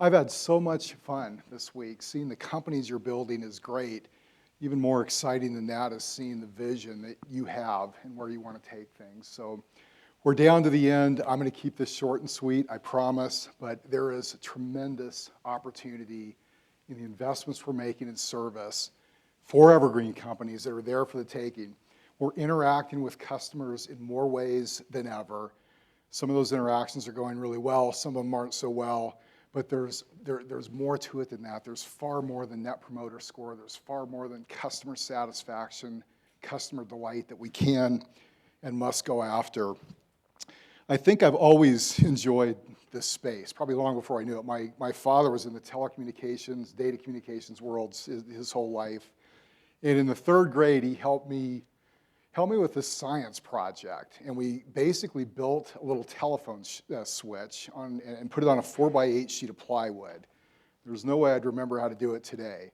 I've had so much fun this week. Seeing the companies you're building is great. Even more exciting than that is seeing the vision that you have and where you want to take things. So we're down to the end. I'm going to keep this short and sweet, I promise, but there is a tremendous opportunity in the investments we're making in service for evergreen companies that are there for the taking. We're interacting with customers in more ways than ever. Some of those interactions are going really well, some of them aren't so well, but there's more to it than that. There's far more than Net Promoter Score. There's far more than customer satisfaction, customer delight that we can and must go after. I think I've always enjoyed this space, probably long before I knew it. My father was in the telecommunications, data communications world his whole life. And in the third grade, he helped me with this science project. And we basically built a little telephone switch and put it on a 4x8 sheet of plywood. There's no way I'd remember how to do it today.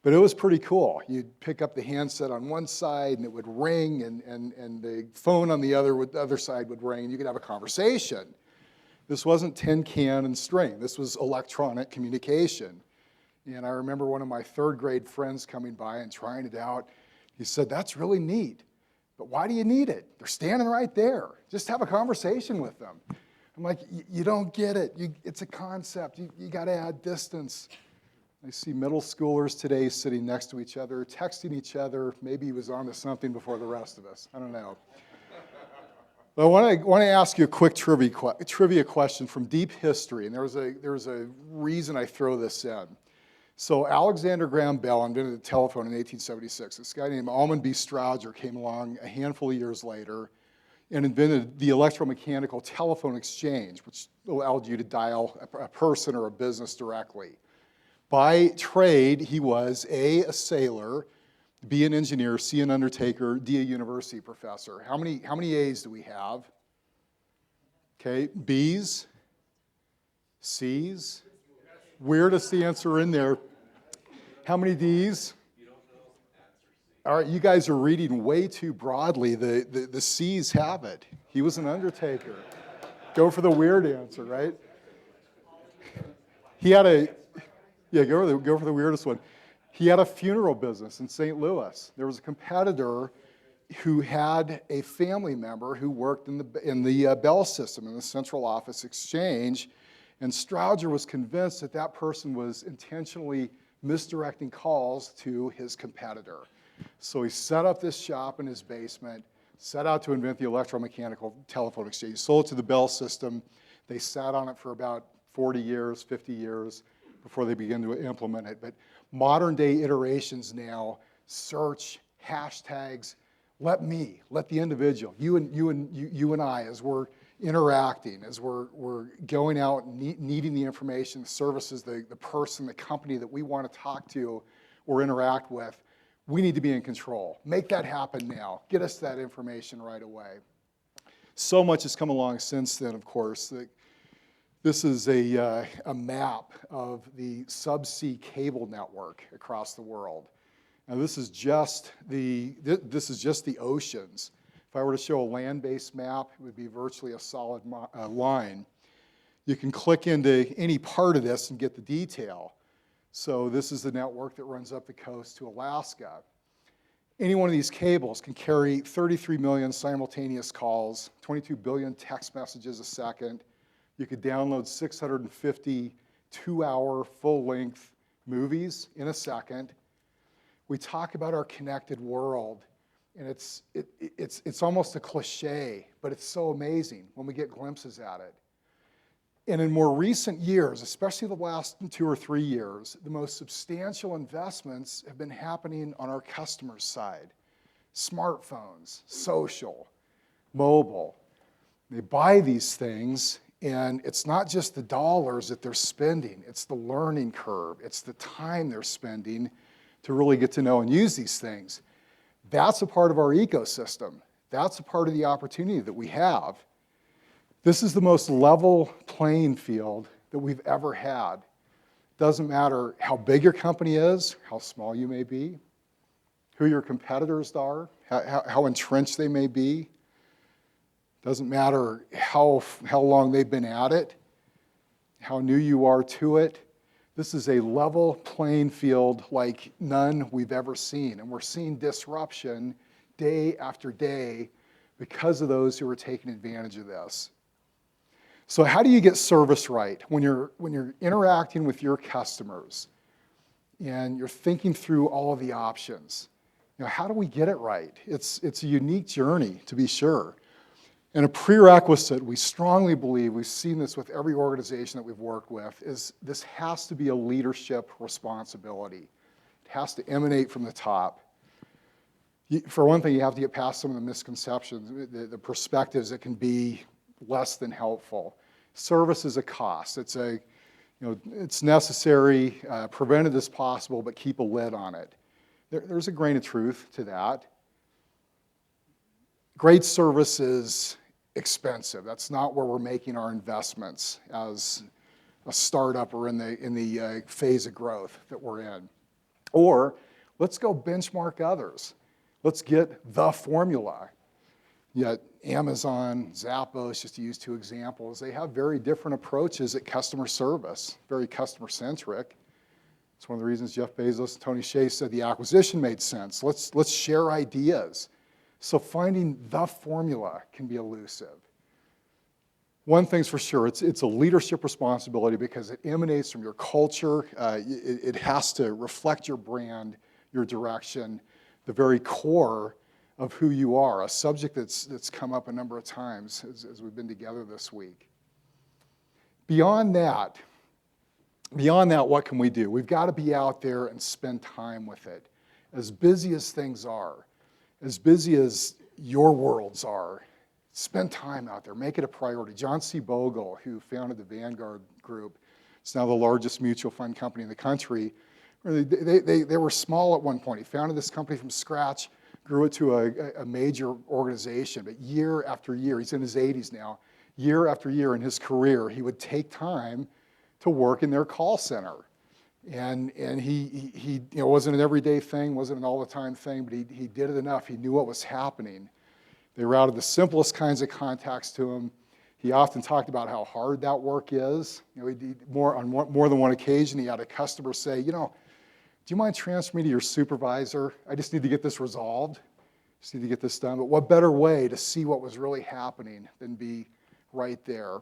But it was pretty cool. You'd pick up the handset on one side and it would ring, and the phone on the other side would ring, and you could have a conversation. This wasn't tin can and string. This was electronic communication. And I remember one of my third grade friends coming by and trying it out. He said, "That's really neat. But why do you need it? They're standing right there. Just have a conversation with them." I'm like, you don't get it. It's a concept. You got to add distance. I see middle schoolers today sitting next to each other, texting each other. Maybe he was on to something before the rest of us. I don't know. But I want to ask you a quick trivia question from deep history, and there's a reason I throw this in. So Alexander Graham Bell invented the telephone in 1876. This guy named Almond B. Strouger came along a handful of years later and invented the electromechanical telephone exchange, which allowed you to dial a person or a business directly. By trade, he was A, a sailor, B, an engineer, C, an undertaker, D, a university professor. How many A's do we have? Okay, B's, C's. Weirdest answer in there. How many D's? All right, you guys are reading way too broadly. The C's have it. He was an undertaker. Go for the weird answer, right? He had go for the weirdest one. He had a funeral business in St. Louis. There was a competitor who had a family member who worked in the Bell system, in the central office exchange, and Strouger was convinced that person was intentionally misdirecting calls to his competitor. So he set up this shop in his basement, set out to invent the electromechanical telephone exchange, sold it to the Bell system. They sat on it for about 40 years, 50 years before they began to implement it. But modern day iterations now, search, hashtags, let the individual, you and I, as we're interacting, as we're going out needing the information, the services, the person, the company that we want to talk to or interact with, we need to be in control. Make that happen now. Get us that information right away. So much has come along since then, of course. This is a map of the subsea cable network across the world. Now this is just the oceans. If I were to show a land-based map, it would be virtually a solid line. You can click into any part of this and get the detail. So this is the network that runs up the coast to Alaska. Any one of these cables can carry 33 million simultaneous calls, 22 billion text messages a second. You could download 650 two-hour full-length movies in a second. We talk about our connected world, and it's almost a cliche, but it's so amazing when we get glimpses at it. And in more recent years, especially the last 2 or 3 years, the most substantial investments have been happening on our customers' side. Smartphones, social, mobile. They buy these things, and it's not just the dollars that they're spending, it's the learning curve, it's the time they're spending to really get to know and use these things. That's a part of our ecosystem. That's a part of the opportunity that we have. This is the most level playing field that we've ever had. Doesn't matter how big your company is, how small you may be, who your competitors are, how entrenched they may be. Doesn't matter how long they've been at it, how new you are to it. This is a level playing field like none we've ever seen. And we're seeing disruption day after day because of those who are taking advantage of this. So how do you get service right when you're interacting with your customers and you're thinking through all of the options? How do we get it right? It's a unique journey, to be sure. And a prerequisite, we strongly believe, we've seen this with every organization that we've worked with, is this has to be a leadership responsibility. It has to emanate from the top. For one thing, you have to get past some of the misconceptions, the perspectives that can be less than helpful. Service is a cost. It's necessary, prevented as possible, but keep a lid on it. There's a grain of truth to that. Great service is expensive. That's not where we're making our investments as a startup or in the phase of growth that we're in. Or let's go benchmark others. Let's get the formula. Yet Amazon, Zappos, just to use two examples, they have very different approaches at customer service, very customer-centric. It's one of the reasons Jeff Bezos and Tony Hsieh said the acquisition made sense. Let's share ideas. So finding the formula can be elusive. One thing's for sure, it's a leadership responsibility because it emanates from your culture. It has to reflect your brand, your direction, the very core of who you are, a subject that's come up a number of times as we've been together this week. Beyond that, what can we do? We've got to be out there and spend time with it. As busy as things are, as busy as your worlds are, spend time out there. Make it a priority. John C. Bogle, who founded the Vanguard Group, it's now the largest mutual fund company in the country. They were small at one point. He founded this company from scratch, grew it to a major organization. But year after year, he's in his 80s now, year after year in his career, he would take time to work in their call center. And he wasn't an everyday thing, wasn't an all-the-time thing, but he did it enough. He knew what was happening. They routed the simplest kinds of contacts to him. He often talked about how hard that work is. On more than one occasion, he had a customer say, do you mind transferring me to your supervisor? I just need to get this resolved. Just need to get this done. But what better way to see what was really happening than be right there?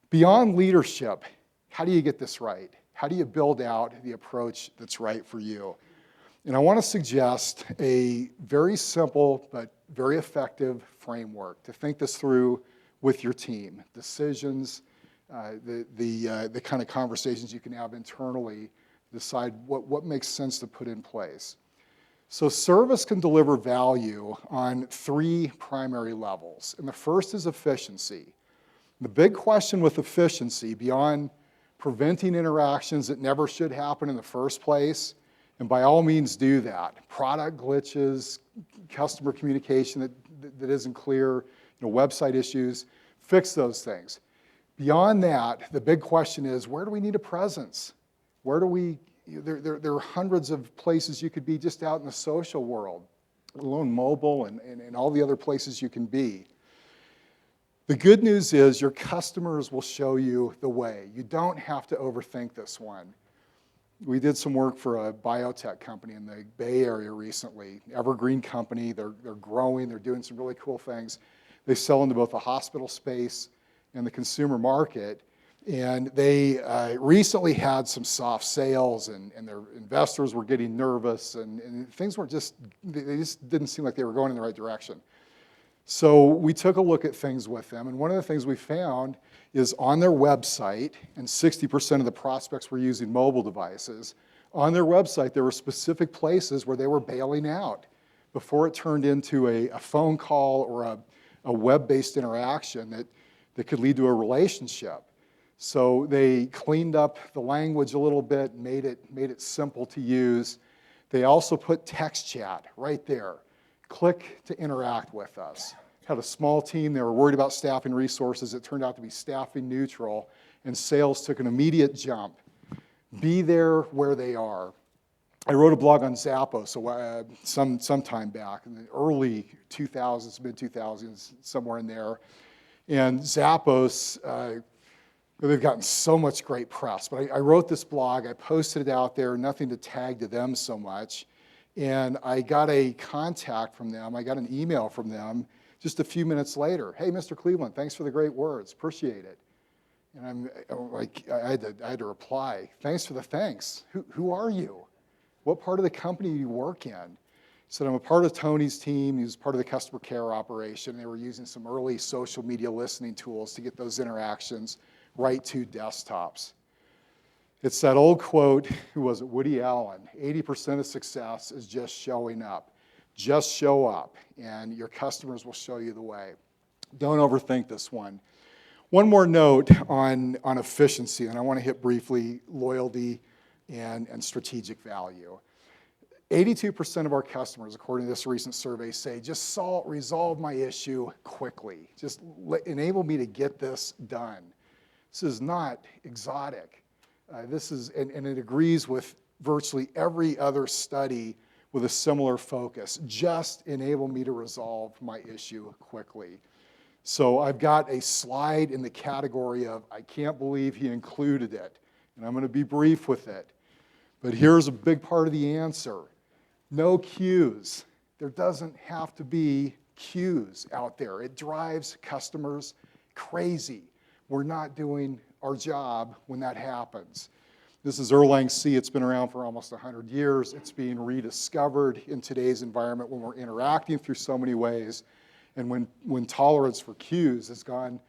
Beyond leadership, how do you get this right? How do you build out the approach that's right for you? And I want to suggest a very simple but very effective framework to think this through with your team. Decisions, the kind of conversations you can have internally, decide what makes sense to put in place. So service can deliver value on three primary levels. And the first is efficiency. The big question with efficiency, beyond preventing interactions that never should happen in the first place, and by all means do that. Product glitches, customer communication that isn't clear, website issues, fix those things. Beyond that, the big question is, where do we need a presence? There are hundreds of places you could be just out in the social world, let alone mobile and all the other places you can be. The good news is your customers will show you the way. You don't have to overthink this one. We did some work for a biotech company in the Bay Area recently, evergreen company. They're growing. They're doing some really cool things. They sell into both the hospital space and the consumer market. And they recently had some soft sales, and their investors were getting nervous, and things they just didn't seem like they were going in the right direction. So we took a look at things with them, and one of the things we found is on their website, and 60% of the prospects were using mobile devices, on their website there were specific places where they were bailing out before it turned into a phone call or a web-based interaction that could lead to a relationship. So they cleaned up the language a little bit, made it simple to use. They also put text chat right there. Click to interact with us. Had a small team. They were worried about staffing resources. It turned out to be staffing neutral, and sales took an immediate jump. Be there where they are. I wrote a blog on Zappos some time back in the early 2000s, mid-2000s, somewhere in there. And Zappos, They've gotten so much great press. But I wrote this blog, I posted it out there, nothing to tag to them so much. And I got a contact from them, I got an email from them just a few minutes later. Hey, Mr. Cleveland, thanks for the great words, appreciate it. And I'm like, I had to reply, thanks for the thanks. Who are you? What part of the company do you work in? He said, I'm a part of Tony's team. He was part of the customer care operation. They were using some early social media listening tools to get those interactions right to desktops. It's that old quote, who was it, Woody Allen, 80% of success is just showing up. Just show up, and your customers will show you the way. Don't overthink this one. One more note on efficiency, and I want to hit briefly loyalty and strategic value. 82% of our customers, according to this recent survey, say, just resolve my issue quickly. Just enable me to get this done. This is not exotic. And it agrees with virtually every other study with a similar focus. Just enable me to resolve my issue quickly. So I've got a slide in the category of, I can't believe he included it. And I'm going to be brief with it. But here's a big part of the answer. No queues. There doesn't have to be queues out there. It drives customers crazy. We're not doing our job when that happens. This is Erlang C. It's been around for almost 100 years. It's being rediscovered in today's environment when we're interacting through so many ways, and when tolerance for queues has gone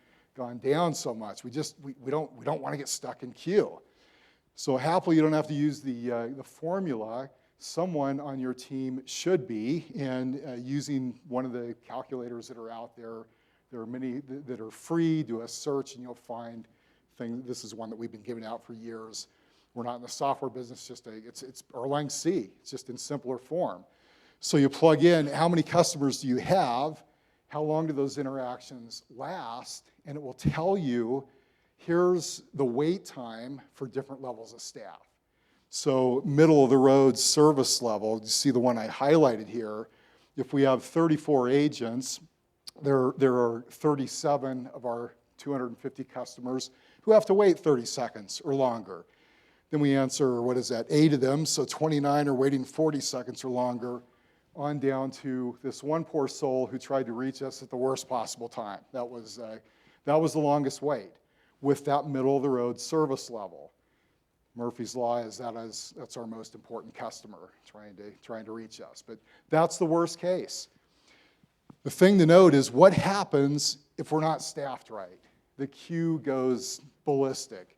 down so much. We don't want to get stuck in queue. So happily, you don't have to use the formula. Someone on your team should be, and using one of the calculators that are out there. There are many that are free. Do a search and you'll find things. This is one that we've been giving out for years. We're not in the software business, it's Erlang C. It's just in simpler form. So you plug in how many customers do you have, how long do those interactions last, and it will tell you here's the wait time for different levels of staff. So middle of the road service level, you see the one I highlighted here. If we have 34 agents, there are 37 of our 250 customers who have to wait 30 seconds or longer. Then we answer, what is that, 8 of them, so 29 are waiting 40 seconds or longer, on down to this one poor soul who tried to reach us at the worst possible time. That was the longest wait with that middle of the road service level. Murphy's Law is that's our most important customer trying to reach us. But that's the worst case. The thing to note is what happens if we're not staffed right. The queue goes ballistic.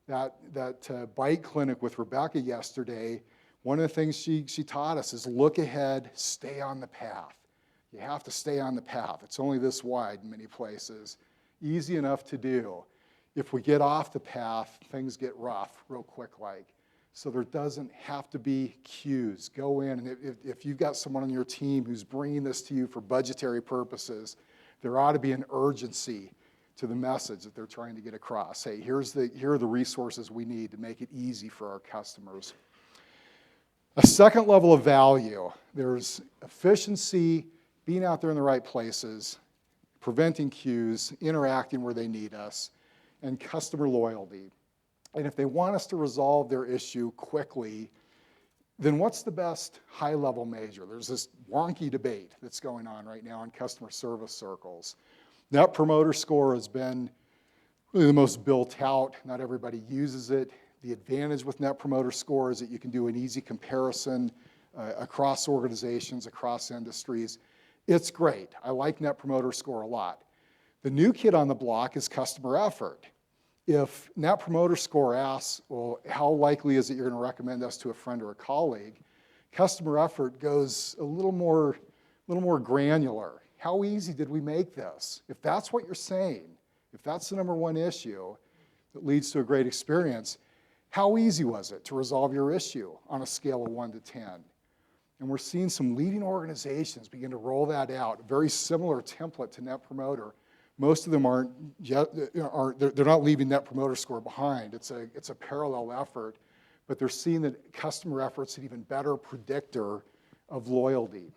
That bike clinic with Rebecca yesterday, one of the things she taught us is look ahead, stay on the path. You have to stay on the path. It's only this wide in many places. Easy enough to do. If we get off the path, things get rough real quick like. So there doesn't have to be queues. Go in, and if you've got someone on your team who's bringing this to you for budgetary purposes, there ought to be an urgency to the message that they're trying to get across. Hey, here are the resources we need to make it easy for our customers. A second level of value, there's efficiency, being out there in the right places, preventing queues, interacting where they need us, and customer loyalty. And if they want us to resolve their issue quickly, then what's the best high-level measure? There's this wonky debate that's going on right now in customer service circles. Net Promoter Score has been really the most built out. Not everybody uses it. The advantage with Net Promoter Score is that you can do an easy comparison across organizations, across industries. It's great. I like Net Promoter Score a lot. The new kid on the block is customer effort. If Net Promoter Score asks, well, how likely is it you're going to recommend us to a friend or a colleague? Customer effort goes a little more granular. How easy did we make this? If that's what you're saying, if that's the number one issue that leads to a great experience, how easy was it to resolve your issue on a scale of 1 to 10? And we're seeing some leading organizations begin to roll that out, a very similar template to Net Promoter. Most of them they're not leaving Net Promoter Score behind. It's a parallel effort, but they're seeing that customer effort's an even better predictor of loyalty.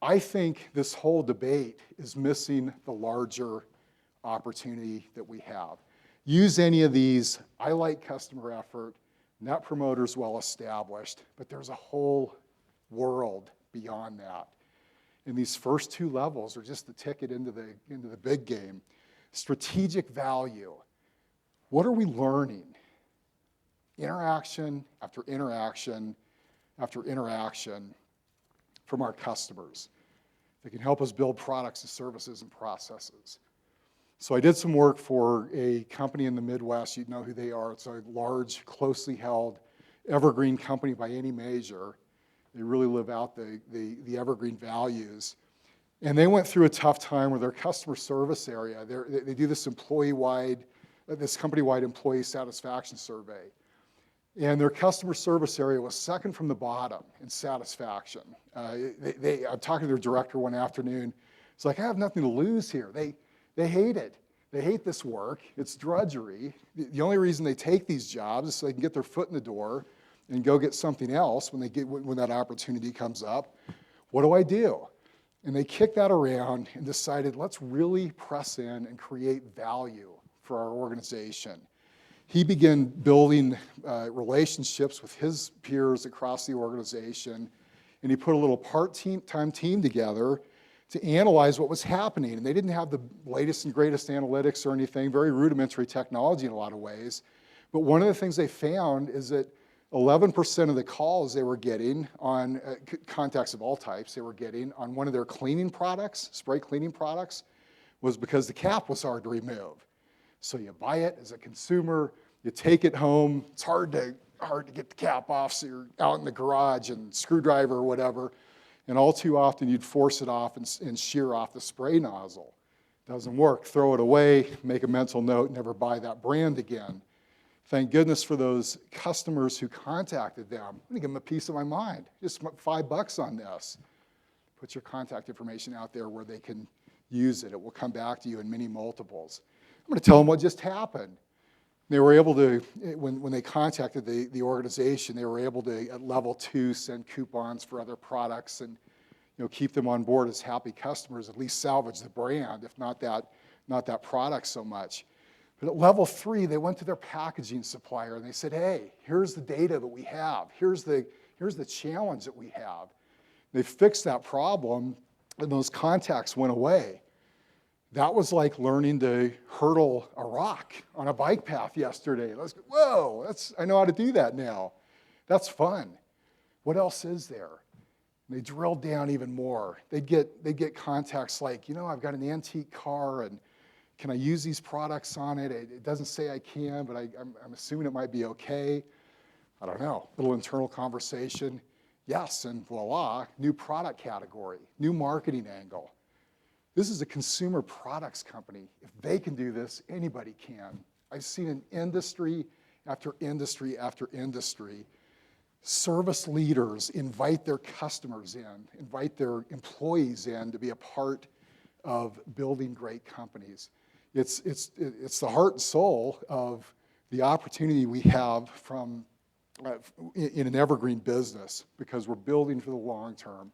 I think this whole debate is missing the larger opportunity that we have. Use any of these. I like customer effort. Net Promoter's well established, but there's a whole world beyond that. And these first two levels are just the ticket into the big game. Strategic value. What are we learning? Interaction after interaction after interaction from our customers that can help us build products and services and processes. So I did some work for a company in the Midwest. You'd know who they are. It's a large, closely held, evergreen company by any measure. They really live out the evergreen values. And they went through a tough time with their customer service area. They do this this company-wide employee satisfaction survey. And their customer service area was second from the bottom in satisfaction. I'm talking to their director one afternoon. It's like, I have nothing to lose here. They hate it. They hate this work. It's drudgery. The only reason they take these jobs is so they can get their foot in the door and go get something else when that opportunity comes up. What do I do? And they kicked that around and decided, let's really press in and create value for our organization. He began building relationships with his peers across the organization, and he put a little part-time team together to analyze what was happening. And they didn't have the latest and greatest analytics or anything, very rudimentary technology in a lot of ways. But one of the things they found is that 11% of the calls they were getting on contacts of all types they were getting on one of their cleaning products, spray cleaning products, was because the cap was hard to remove. So you buy it as a consumer, you take it home, it's hard to get the cap off, so you're out in the garage and screwdriver or whatever, and all too often you'd force it off and shear off the spray nozzle. Doesn't work, throw it away, make a mental note, never buy that brand again. Thank goodness for those customers who contacted them. I'm gonna give them a piece of my mind, just $5 on this. Put your contact information out there where they can use it. It will come back to you in many multiples. I'm going to tell them what just happened. They were able to, when they contacted the organization, they were able to, at level 2, send coupons for other products and keep them on board as happy customers, at least salvage the brand, if not that product so much. But at level 3, they went to their packaging supplier and they said, hey, here's the data that we have. Here's the challenge that we have. They fixed that problem and those contacts went away. That was like learning to hurdle a rock on a bike path yesterday. Whoa, I know how to do that now. That's fun. What else is there? And they drilled down even more. They'd get contacts like, I've got an antique car and can I use these products on it? It doesn't say I can, but I'm assuming it might be okay. I don't know, little internal conversation. Yes, and voila, new product category, new marketing angle. This is a consumer products company. If they can do this, anybody can. I've seen in industry after industry after industry, service leaders invite their customers in, invite their employees in to be a part of building great companies. It's the heart and soul of the opportunity we have from in an evergreen business because we're building for the long term.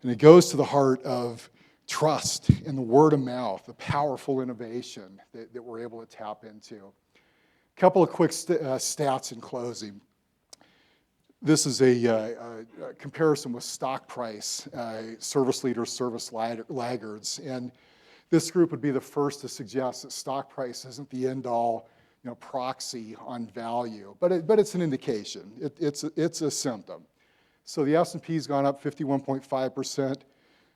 And it goes to the heart of trust and the word of mouth, the powerful innovation that we're able to tap into. A couple of quick stats in closing. This is a comparison with stock price, service leaders, service laggards. And this group would be the first to suggest that stock price isn't the end-all proxy on value, but it's an indication. It's a symptom. So the S&P's gone up 51.5%.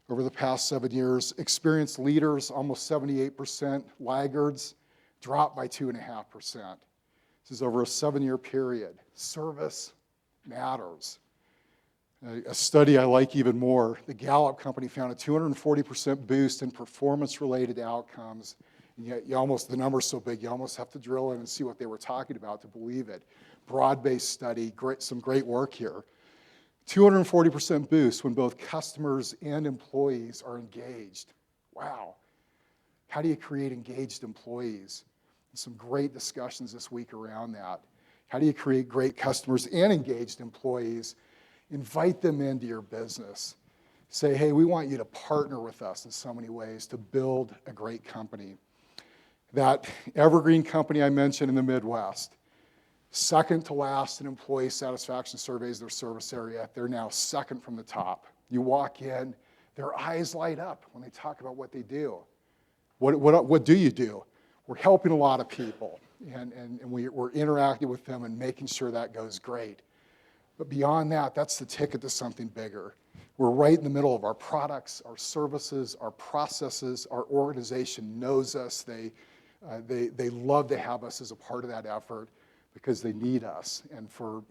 Over the past 7 years. Experienced leaders, almost 78%. Laggards dropped by 2.5%. This is over a 7-year period. Service matters. A study I like even more, the Gallup company found a 240% boost in performance-related outcomes. And yet the number's so big, you almost have to drill in and see what they were talking about to believe it. Broad-based study, some great work here. 240% boost when both customers and employees are engaged. Wow. How do you create engaged employees? Some great discussions this week around that. How do you create great customers and engaged employees? Invite them into your business. Say, hey, we want you to partner with us in so many ways to build a great company. That evergreen company I mentioned in the Midwest, second to last in employee satisfaction surveys, their service area. They're now second from the top. You walk in, their eyes light up when they talk about what they do. What do you do? We're helping a lot of people, and we're interacting with them and making sure that goes great. But beyond that, that's the ticket to something bigger. We're right in the middle of our products, our services, our processes. Our organization knows us. They love to have us as a part of that effort because they need us. And for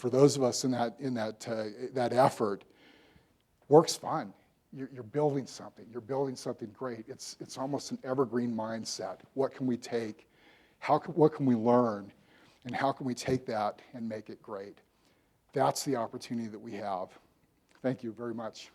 those of us in that effort, work's fun. You're building something. You're building something great. It's almost an evergreen mindset. What can we take? What can we learn? And how can we take that and make it great? That's the opportunity that we have. Thank you very much.